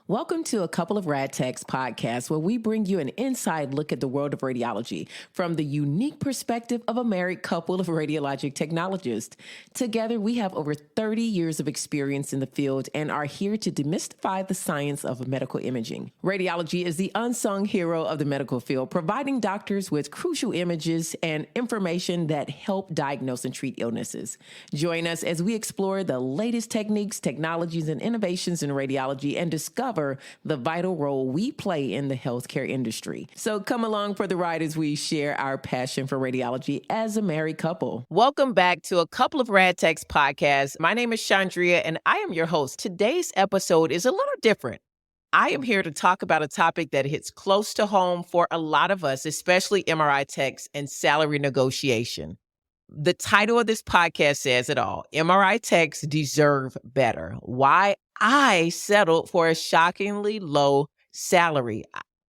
Welcome to A Couple of Rad Techs podcast, where we bring you an inside look at the world of radiology from the unique perspective of a married couple of radiologic technologists. Together, we have over 30 years of experience in the field and are here to demystify the science of medical imaging. Radiology is the unsung hero of the medical field, providing doctors with crucial images and information that help diagnose and treat illnesses. Join us as we explore the latest techniques, technologies, and innovations in radiology and discover the vital role we play in the healthcare industry. So come along for the ride as we share our passion for radiology as a married couple. Welcome back to A Couple of Rad Techs podcast. My name is Chaundria and I am your host. Today's episode is a little different. I am here to talk about a topic that hits close to home for a lot of us, especially MRI techs and salary negotiation. The title of this podcast says it all. MRI techs deserve better. Why I settled for a shockingly low salary.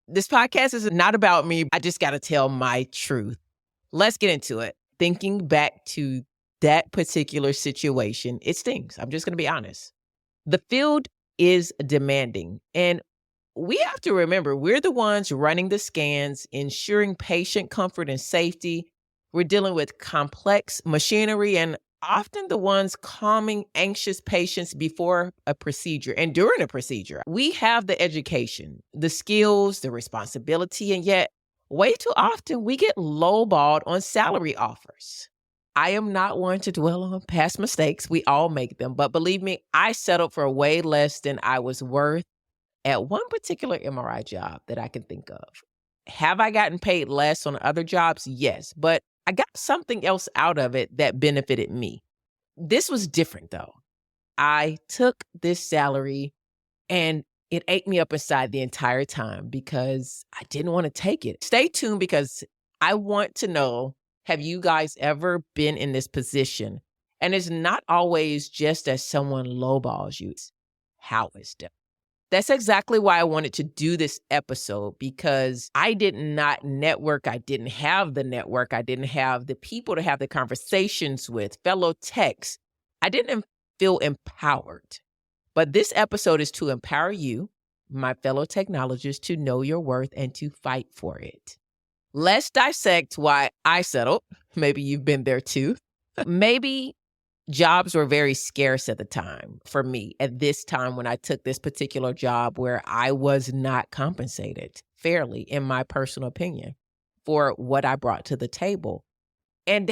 This podcast is not about me. I just got to tell my truth. Let's get into it. Thinking back to that particular situation, it stings. I'm just going to be honest. The field is demanding, and we have to remember we're the ones running the scans, ensuring patient comfort and safety. We're dealing with complex machinery and often the ones calming anxious patients before a procedure and during a procedure. We have the education, the skills, the responsibility, and yet way too often we get lowballed on salary offers. I am not one to dwell on past mistakes. We all make them. But believe me, I settled for way less than I was worth at one particular MRI job that I can think of. Have I gotten paid less on other jobs? Yes. But I got something else out of it that benefited me. This was different, though. I took this salary and it ate me up inside the entire time because I didn't want to take it. Stay tuned because I want to know, have you guys ever been in this position? And it's not always just as someone lowballs you. It's how it's done. That's exactly why I wanted to do this episode, because I did not network. I didn't have the network. I didn't have the people to have the conversations with, fellow techs. I didn't feel empowered. But this episode is to empower you, my fellow technologists, to know your worth and to fight for it. Let's dissect why I settled. Maybe you've been there too. Maybe jobs were very scarce at the time for me at this time when I took this particular job where I was not compensated fairly, in my personal opinion, for what I brought to the table. And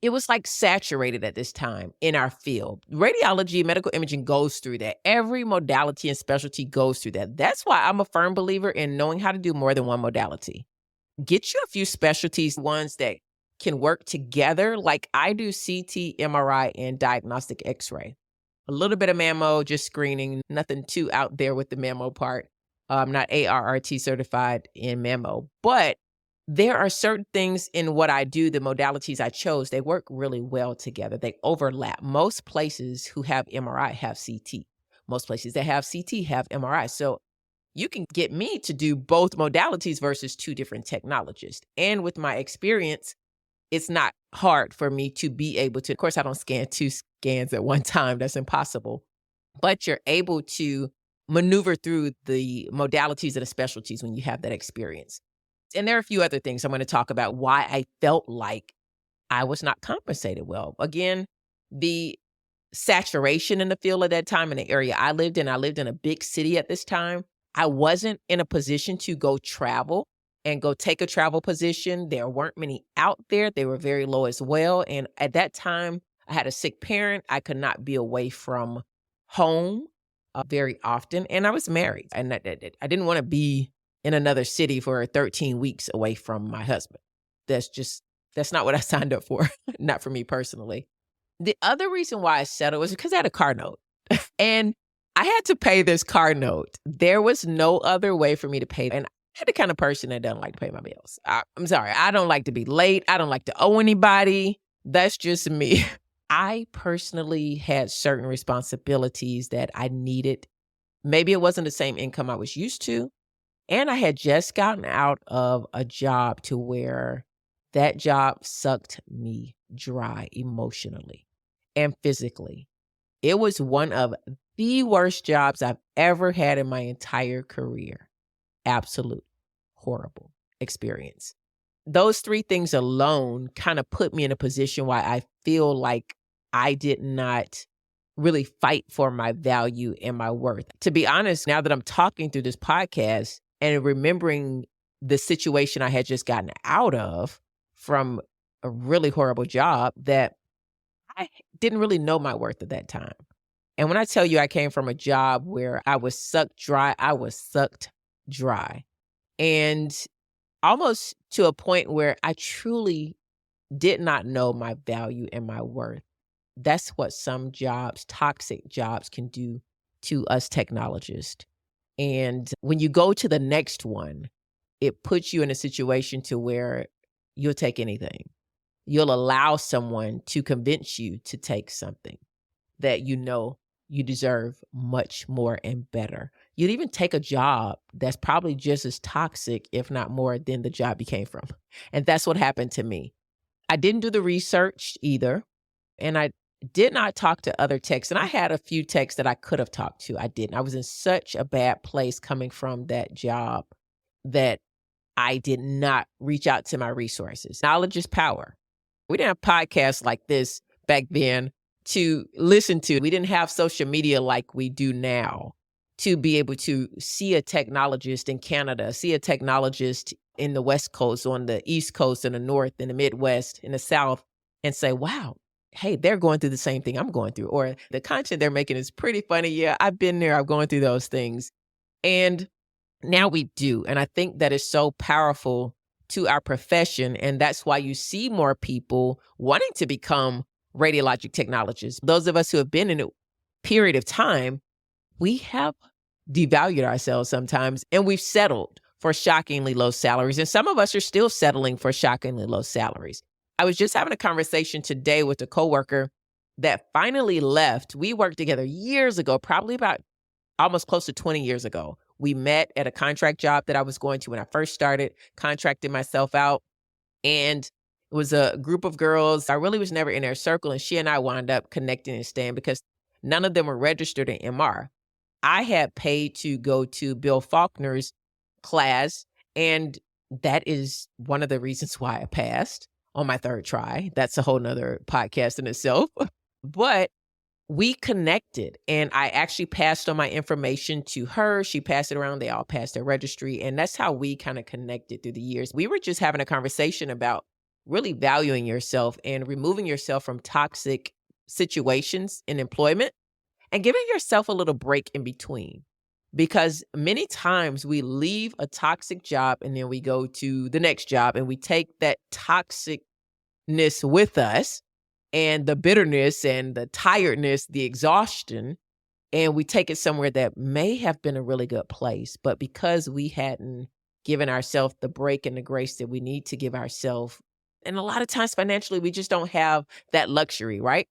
it was like saturated at this time in our field. Radiology, medical imaging goes through that. Every modality and specialty goes through that. That's why I'm a firm believer in knowing how to do more than one modality. Get you a few specialties, ones that can work together. Like I do CT, MRI, and diagnostic x-ray. A little bit of mammo, just screening, nothing too out there with the mammo part. I'm not ARRT certified in mammo, but there are certain things in what I do, the modalities I chose, they work really well together. They overlap. Most places who have MRI have CT. Most places that have CT have MRI. So you can get me to do both modalities versus two different technologists. And with my experience, it's not hard for me to be able to, of course, I don't scan two scans at one time. That's impossible. But you're able to maneuver through the modalities and the specialties when you have that experience. And there are a few other things I'm going to talk about why I felt like I was not compensated well. Again, the saturation in the field at that time in the area I lived in a big city at this time. I wasn't in a position to go travel and go take a travel position. There weren't many out there. They were very low as well. And at that time, I had a sick parent. I could not be away from home very often. And I was married. And I didn't want to be in another city for 13 weeks away from my husband. That's not what I signed up for. Not for me personally. The other reason why I settled was because I had a car note. And I had to pay this car note. There was no other way for me to pay. And I'm the kind of person that doesn't like to pay my bills. I'm sorry. I don't like to be late. I don't like to owe anybody. That's just me. I personally had certain responsibilities that I needed. Maybe it wasn't the same income I was used to. And I had just gotten out of a job to where that job sucked me dry emotionally and physically. It was one of the worst jobs I've ever had in my entire career. Absolute horrible experience. Those three things alone kind of put me in a position why I feel like I did not really fight for my value and my worth. To be honest, now that I'm talking through this podcast and remembering the situation I had just gotten out of from a really horrible job, that I didn't really know my worth at that time. And when I tell you I came from a job where I was sucked dry, I was sucked dry. And almost to a point where I truly did not know my value and my worth. That's what some jobs, toxic jobs, can do to us technologists. And when you go to the next one, it puts you in a situation to where you'll take anything. You'll allow someone to convince you to take something that you know you deserve much more and better. You'd even take a job that's probably just as toxic, if not more, than the job you came from. And that's what happened to me. I didn't do the research either. And I did not talk to other techs. And I had a few techs that I could have talked to. I didn't. I was in such a bad place coming from that job that I did not reach out to my resources. Knowledge is power. We didn't have podcasts like this back then to listen to. We didn't have social media like we do now to be able to see a technologist in Canada, see a technologist in the West Coast, on the East Coast, in the North, in the Midwest, in the South, and say, wow, hey, they're going through the same thing I'm going through. Or the content they're making is pretty funny. Yeah, I've been there. I'm going through those things. And now we do. And I think that is so powerful to our profession. And that's why you see more people wanting to become radiologic technologists. Those of us who have been in a period of time, we have devalued ourselves sometimes, and we've settled for shockingly low salaries. And some of us are still settling for shockingly low salaries. I was just having a conversation today with a coworker that finally left. We worked together years ago, probably about almost close to 20 years ago. We met at a contract job that I was going to when I first started, contracted myself out. And it was a group of girls. I really was never in their circle. And she and I wound up connecting and staying because none of them were registered in MR. I had paid to go to Bill Faulkner's class. And that is one of the reasons why I passed on my third try. That's a whole nother podcast in itself. But we connected, and I actually passed on my information to her. She passed it around. They all passed their registry. And that's how we kind of connected through the years. We were just having a conversation about really valuing yourself and removing yourself from toxic situations in employment and giving yourself a little break in between. Because many times we leave a toxic job and then we go to the next job and we take that toxicness with us and the bitterness and the tiredness, the exhaustion, and we take it somewhere that may have been a really good place. But because we hadn't given ourselves the break and the grace that we need to give ourselves, and a lot of times financially, we just don't have that luxury, right?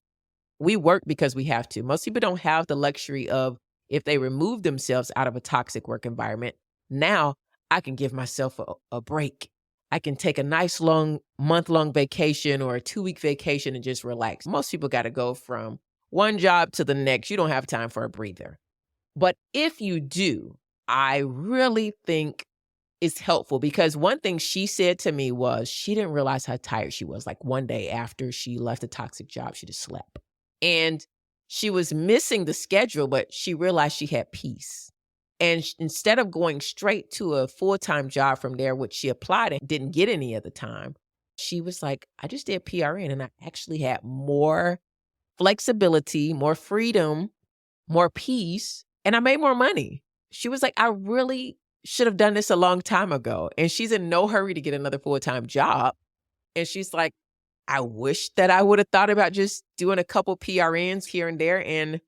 We work because we have to. Most people don't have the luxury of, if they remove themselves out of a toxic work environment, now I can give myself a break. I can take a nice long month-long vacation or a 2-week vacation and just relax. Most people got to go from one job to the next. You don't have time for a breather. But if you do, I really think it's helpful, because one thing she said to me was she didn't realize how tired she was. Like one day after she left a toxic job, she just slept. And she was missing the schedule, but she realized she had peace. And instead of going straight to a full-time job from there, which she applied and didn't get any at the time, she was like, I just did PRN and I actually had more flexibility, more freedom, more peace, and I made more money. She was like, I really should have done this a long time ago. And she's in no hurry to get another full-time job. And she's like, I wish that I would have thought about just doing a couple PRNs here and there. And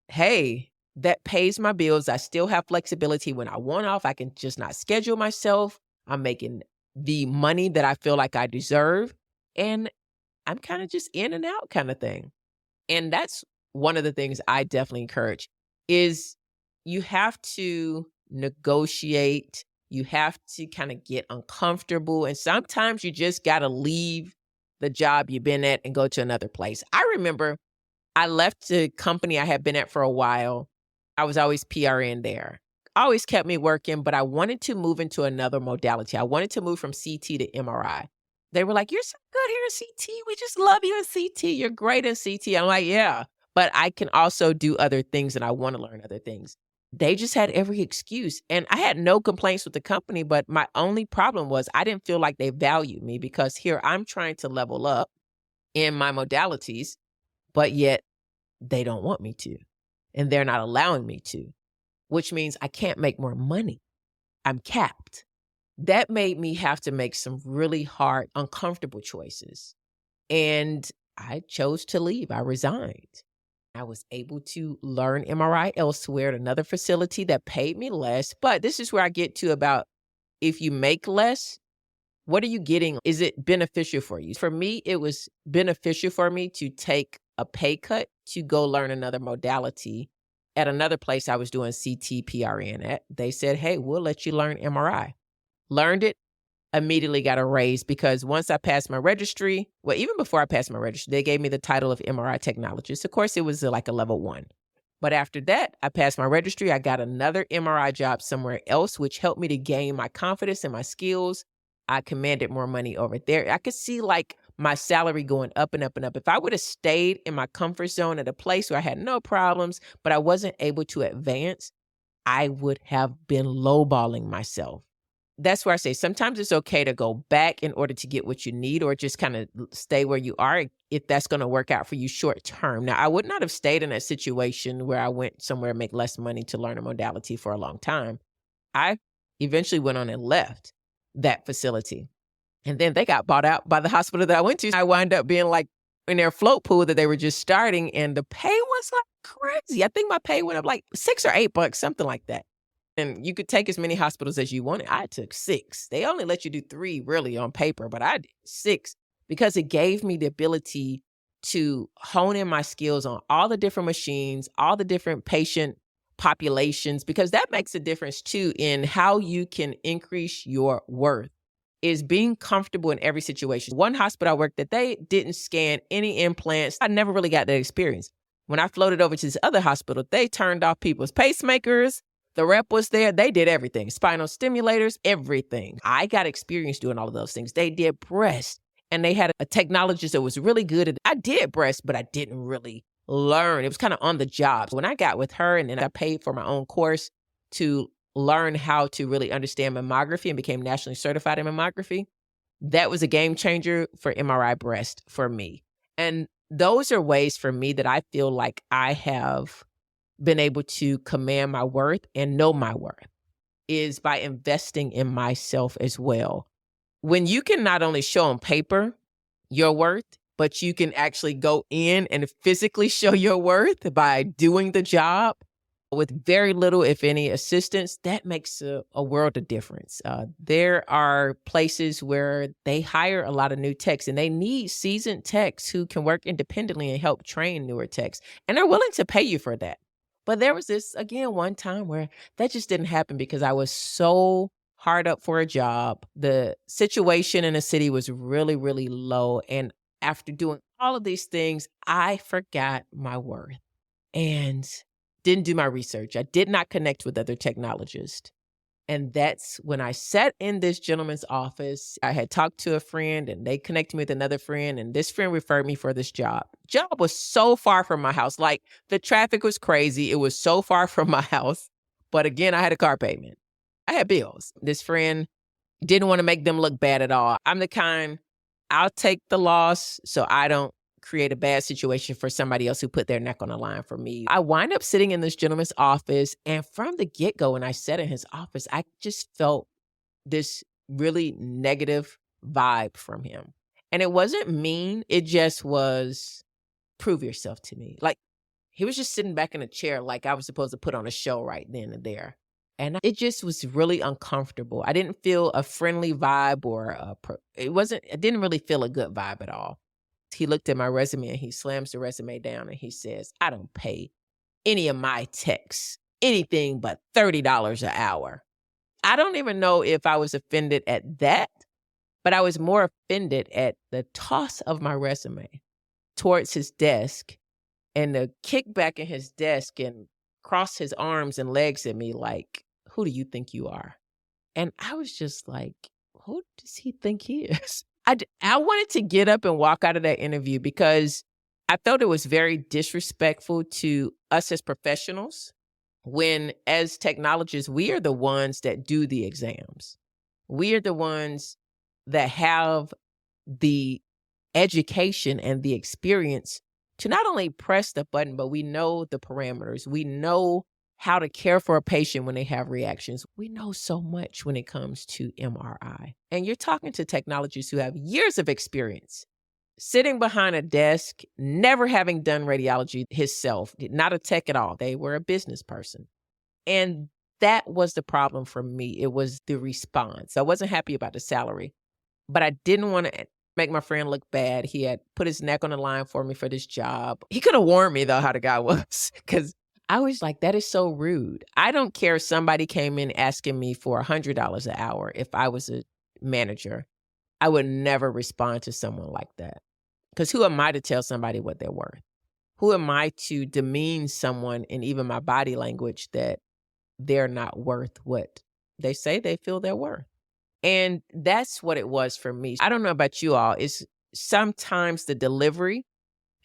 hey, that pays my bills. I still have flexibility. When I want off, I can just not schedule myself. I'm making the money that I feel like I deserve. And I'm kind of just in and out kind of thing. And that's one of the things I definitely encourage is you have to negotiate. You have to kind of get uncomfortable. And sometimes you just got to leave the job you've been at and go to another place. I remember I left the company I had been at for a while. I was always PRN there. Always kept me working, but I wanted to move into another modality. I wanted to move from CT to MRI. They were like, "You're so good here in CT. We just love you in CT. You're great in CT." I'm like, "Yeah, but I can also do other things and I want to learn other things." They just had every excuse. And I had no complaints with the company, but my only problem was I didn't feel like they valued me because here I'm trying to level up in my modalities, but yet they don't want me to. And they're not allowing me to, which means I can't make more money. I'm capped. That made me have to make some really hard, uncomfortable choices. And I chose to leave. I resigned. I was able to learn MRI elsewhere at another facility that paid me less. But this is where I get to about if you make less, what are you getting? Is it beneficial for you? For me, it was beneficial for me to take a pay cut to go learn another modality. At another place I was doing CT PRN at, they said, "Hey, we'll let you learn MRI." Learned it, immediately got a raise because once I passed my registry, well, even before I passed my registry, they gave me the title of MRI Technologist. Of course, it was like a level 1. But after that, I passed my registry. I got another MRI job somewhere else, which helped me to gain my confidence and my skills. I commanded more money over there. I could see like my salary going up and up and up. If I would have stayed in my comfort zone at a place where I had no problems, but I wasn't able to advance, I would have been lowballing myself. That's where I say sometimes it's okay to go back in order to get what you need or just kind of stay where you are if that's going to work out for you short term. Now, I would not have stayed in a situation where I went somewhere to make less money to learn a modality for a long time. I eventually went on and left that facility. And then they got bought out by the hospital that I went to. I wound up being like in their float pool that they were just starting, and the pay was like crazy. I think my pay went up like $6 or $8, something like that. And you could take as many hospitals as you wanted. I took 6. They only let you do 3 really on paper, but I did 6 because it gave me the ability to hone in my skills on all the different machines, all the different patient populations, because that makes a difference too in how you can increase your worth. Is being comfortable in every situation. One hospital I worked at, they didn't scan any implants. I never really got that experience. When I floated over to this other hospital, they turned off people's pacemakers. The rep was there. They did everything. Spinal stimulators, everything. I got experience doing all of those things. They did breast, and they had a technologist that was really good at it. I did breast, but I didn't really learn. It was kind of on the job. When I got with her and then I paid for my own course to learn how to really understand mammography and became nationally certified in mammography, that was a game changer for MRI breast for me. And those are ways for me that I feel like I have been able to command my worth and know my worth is by investing in myself as well. When you can not only show on paper your worth, but you can actually go in and physically show your worth by doing the job with very little, if any, assistance, that makes a world of difference. There are places where they hire a lot of new techs and they need seasoned techs who can work independently and help train newer techs. And they're willing to pay you for that. But there was this, again, one time where that just didn't happen because I was so hard up for a job. The situation in the city was really, really low. And after doing all of these things, I forgot my worth and didn't do my research. I did not connect with other technologists. And that's when I sat in this gentleman's office. I had talked to a friend and they connected me with another friend. And this friend referred me for this job. Job was so far from my house. Like the traffic was crazy. It was so far from my house. But again, I had a car payment. I had bills. This friend didn't want to make them look bad at all. I'm the kind, I'll take the loss so I don't create a bad situation for somebody else who put their neck on the line for me. I wind up sitting in this gentleman's office, and from the get-go, when I sat in his office, I just felt this really negative vibe from him. And it wasn't mean. It just was, prove yourself to me. Like, he was just sitting back in a chair like I was supposed to put on a show right then and there. And it just was really uncomfortable. I didn't feel a friendly vibe or I didn't really feel a good vibe at all. He looked at my resume and he slams the resume down and he says, "I don't pay any of my techs anything but $30 an hour." I don't even know if I was offended at that, but I was more offended at the toss of my resume towards his desk and the kickback in his desk and crossed his arms and legs at me like, who do you think you are? And I was just like, who does he think he is? I wanted to get up and walk out of that interview because I felt it was very disrespectful to us as professionals when, as technologists, we are the ones that do the exams. We are the ones that have the education and the experience to not only press the button, but we know the parameters. We know how to care for a patient when they have reactions. We know so much when it comes to MRI. And you're talking to technologists who have years of experience sitting behind a desk, never having done radiology himself, not a tech at all. They were a business person. And that was the problem for me. It was the response. I wasn't happy about the salary, but I didn't want to make my friend look bad. He had put his neck on the line for me for this job. He could have warned me, though, how the guy was, because I was like, that is so rude. I don't care if somebody came in asking me for $100 an hour. If I was a manager, I would never respond to someone like that. Because who am I to tell somebody what they're worth? Who am I to demean someone in even my body language that they're not worth what they say they feel they're worth? And that's what it was for me. I don't know about you all. It's sometimes the delivery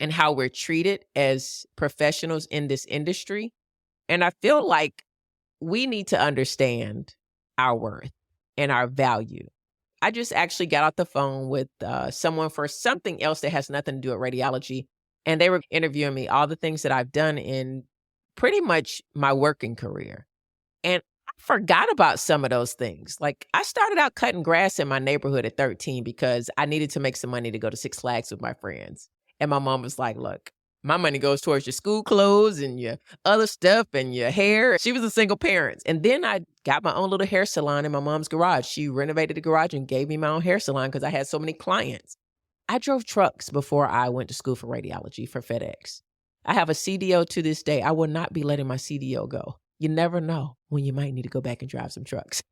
and how we're treated as professionals in this industry. And I feel like we need to understand our worth and our value. I just actually got off the phone with someone for something else that has nothing to do with radiology. And they were interviewing me, all the things that I've done in pretty much my working career. And I forgot about some of those things. Like, I started out cutting grass in my neighborhood at 13 because I needed to make some money to go to Six Flags with my friends. And my mom was like, look, my money goes towards your school clothes and your other stuff and your hair. She was a single parent. And then I got my own little hair salon in my mom's garage. She renovated the garage and gave me my own hair salon because I had so many clients. I drove trucks before I went to school for radiology for FedEx. I have a CDO to this day. I will not be letting my CDO go. You never know when you might need to go back and drive some trucks.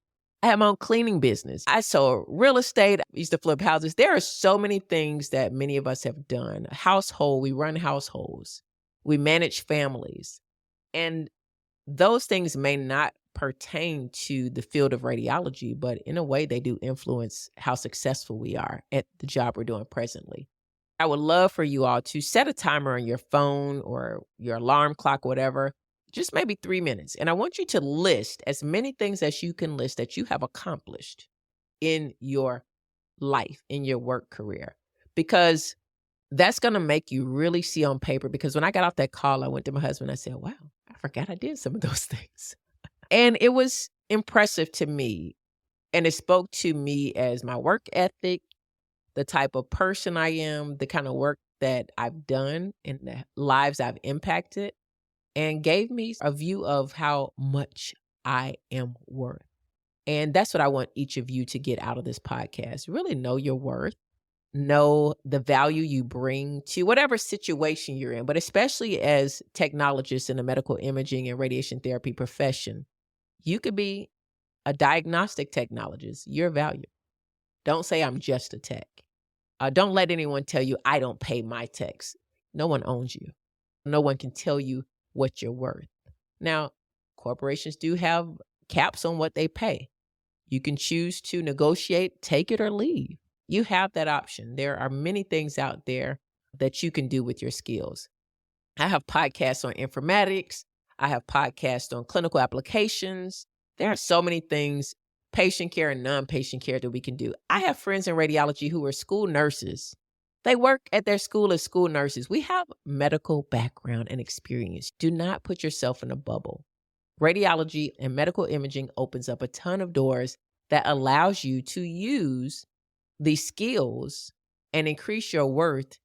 I have my own cleaning business. I sold real estate. I used to flip houses. There are so many things that many of us have done. Household, we run households. We manage families. And those things may not pertain to the field of radiology, but in a way they do influence how successful we are at the job we're doing presently. I would love for you all to set a timer on your phone or your alarm clock, whatever, just maybe 3 minutes. And I want you to list as many things as you can list that you have accomplished in your life, in your work career, because that's going to make you really see on paper. Because when I got off that call, I went to my husband. I said, wow, I forgot I did some of those things. And it was impressive to me. And it spoke to me as my work ethic, the type of person I am, the kind of work that I've done and the lives I've impacted, and gave me a view of how much I am worth. And that's what I want each of you to get out of this podcast. Really know your worth, know the value you bring to whatever situation you're in, but especially as technologists in the medical imaging and radiation therapy profession, you could be a diagnostic technologist. You're valuable. Don't say I'm just a tech. Don't let anyone tell you I don't pay my techs. No one owns you. No one can tell you what you're worth. Now, corporations do have caps on what they pay. You can choose to negotiate, take it or leave. You have that option. There are many things out there that you can do with your skills. I have podcasts on informatics. I have podcasts on clinical applications. There are so many things, patient care and non-patient care, that we can do. I have friends in radiology who are school nurses. They work at their school as school nurses. We have medical background and experience. Do not put yourself in a bubble. Radiology and medical imaging opens up a ton of doors that allows you to use these skills and increase your worth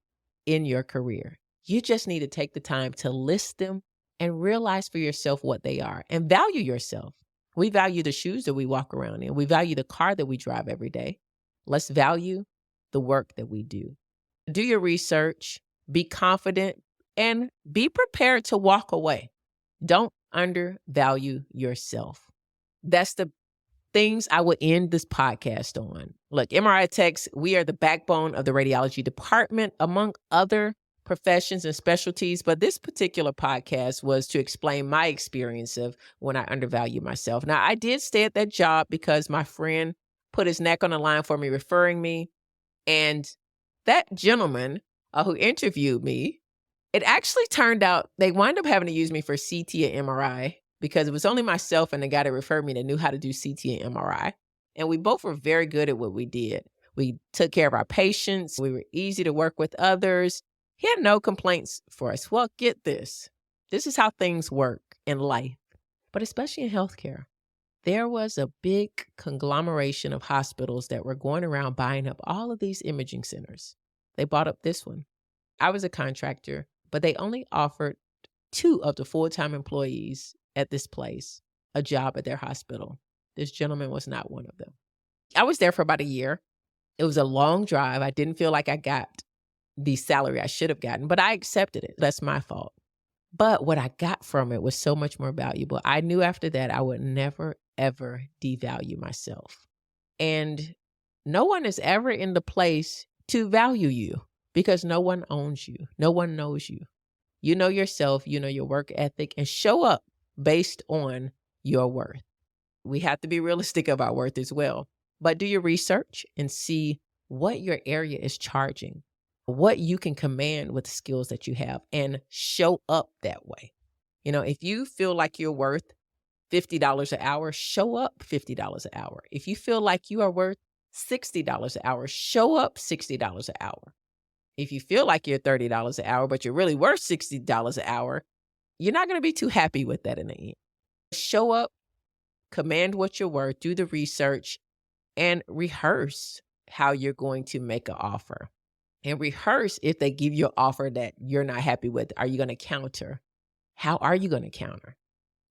in your career. You just need to take the time to list them and realize for yourself what they are and value yourself. We value the shoes that we walk around in. We value the car that we drive every day. Let's value the work that we do. Do your research, be confident, and be prepared to walk away. Don't undervalue yourself. That's the things I would end this podcast on. Look, MRI techs, we are the backbone of the radiology department, among other professions and specialties, but this particular podcast was to explain my experience of when I undervalue myself. Now, I did stay at that job because my friend put his neck on the line for me, referring me. And that gentleman who interviewed me, it actually turned out they wound up having to use me for CT and MRI because it was only myself and the guy that referred me that knew how to do CT and MRI. And we both were very good at what we did. We took care of our patients. We were easy to work with others. He had no complaints for us. Well, get this. This is how things work in life, but especially in healthcare. There was a big conglomeration of hospitals that were going around buying up all of these imaging centers. They bought up this one. I was a contractor, but they only offered 2 of the full-time employees at this place a job at their hospital. This gentleman was not one of them. I was there for about a year. It was a long drive. I didn't feel like I got the salary I should have gotten, but I accepted it. That's my fault. But what I got from it was so much more valuable. I knew after that I would never, ever devalue myself. And no one is ever in the place to value you because no one owns you. No one knows you. You know yourself, you know your work ethic, and show up based on your worth. We have to be realistic of our worth as well. But do your research and see what your area is charging, what you can command with the skills that you have, and show up that way. You know, if you feel like you're worth $50 an hour, show up $50 an hour. If you feel like you are worth $60 an hour, show up $60 an hour. If you feel like you're $30 an hour, but you're really worth $60 an hour, you're not going to be too happy with that in the end. Show up, command what you're worth, do the research, and rehearse how you're going to make an offer. And rehearse if they give you an offer that you're not happy with. Are you going to counter? How are you going to counter?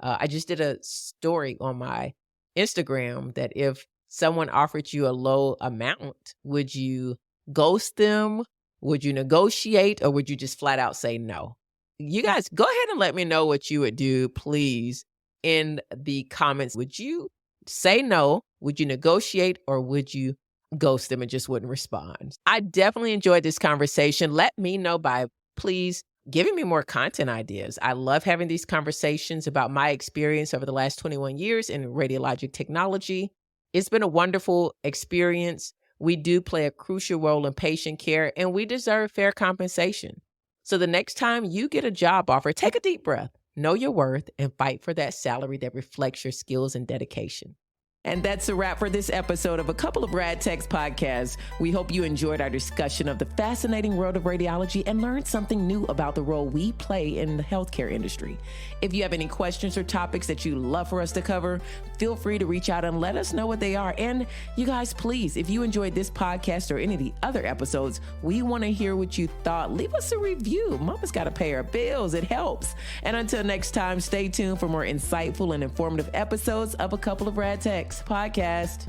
I just did a story on my Instagram that if someone offered you a low amount, would you ghost them? Would you negotiate? Or would you just flat out say no? You guys, go ahead and let me know what you would do, please, in the comments. Would you say no? Would you negotiate? Or would you ghost them and just wouldn't respond? I definitely enjoyed this conversation. Let me know by please giving me more content ideas. I love having these conversations about my experience over the last 21 years in radiologic technology. It's been a wonderful experience. We do play a crucial role in patient care, and we deserve fair compensation. So the next time you get a job offer, take a deep breath, know your worth, and fight for that salary that reflects your skills and dedication. And that's a wrap for this episode of A Couple of Rad Techs podcast. We hope you enjoyed our discussion of the fascinating world of radiology and learned something new about the role we play in the healthcare industry. If you have any questions or topics that you'd love for us to cover, feel free to reach out and let us know what they are. And you guys, please, if you enjoyed this podcast or any of the other episodes, we want to hear what you thought. Leave us a review. Mama's got to pay her bills. It helps. And until next time, stay tuned for more insightful and informative episodes of A Couple of Rad Techs podcast.